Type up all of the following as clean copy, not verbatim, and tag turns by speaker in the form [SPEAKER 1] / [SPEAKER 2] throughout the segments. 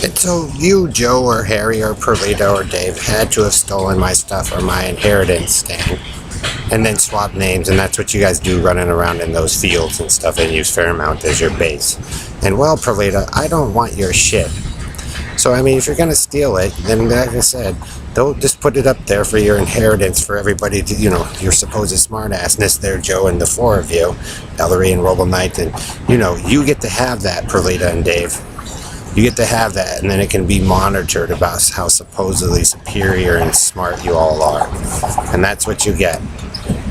[SPEAKER 1] And so you, Joe, or Harry, or Perlita, or Dave had to have stolen my stuff or my inheritance, Stan, and then swap names, and that's what you guys do running around in those fields and stuff and use Fairmount as your base. And well, Perlita, I don't want your shit. So, I mean, if you're going to steal it, then like I said, don't just put it up there for your inheritance for everybody to, your supposed smartassness there, Joe, and the four of you, Ellery and Robo Knight, and, you get to have that, Perlita and Dave. You get to have that, and then it can be monitored about how supposedly superior and smart you all are. And that's what you get.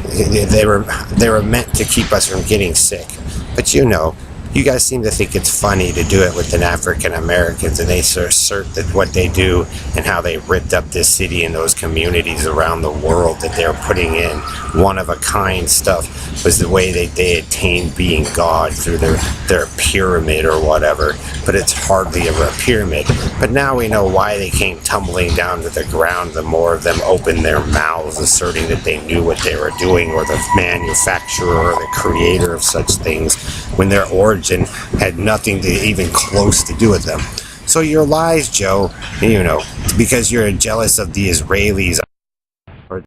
[SPEAKER 1] They were meant to keep us from getting sick. But you guys seem to think it's funny to do it with an African Americans, and they assert that what they do and how they ripped up this city and those communities around the world that they're putting in one-of-a-kind stuff was the way they attained being God through their pyramid or whatever. But it's hardly ever a pyramid. But now we know why they came tumbling down to the ground. The more of them opened their mouths asserting that they knew what they were doing, or the manufacturer or the creator of such things, when their origin had nothing to even close to do with them. So your lies, Joe, because you're jealous of the Israelis or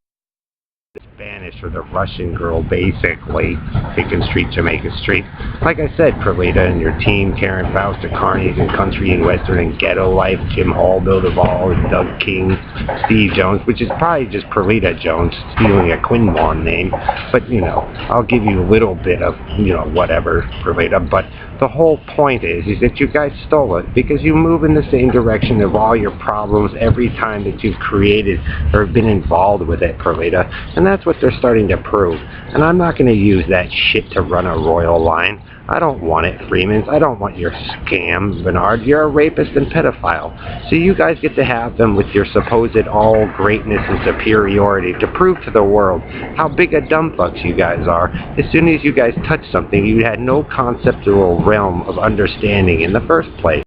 [SPEAKER 1] the Spanish or the Russian girl, basically, Beacon Street, Jamaica Street. Like I said, Perlita and your team, Karen Faust, Carney and Country and Western and Ghetto Life, Jim Hall, Bill Duvall, Doug King, Steve Jones, which is probably just Perlita Jones stealing a Quinlan name. But, I'll give you a little bit of, whatever, Perlita. But the whole point is that you guys stole it because you move in the same direction of all your problems every time that you've created or been involved with it, Perlita. And that's what they're starting to prove. And I'm not going to use that shit to run a royal line. I don't want it, Freemans. I don't want your scam, Bernard. You're a rapist and pedophile. So you guys get to have them with your supposed all greatness and superiority to prove to the world how big a dumb fucks you guys are. As soon as you guys touch something you had no conceptual realm of understanding in the first place.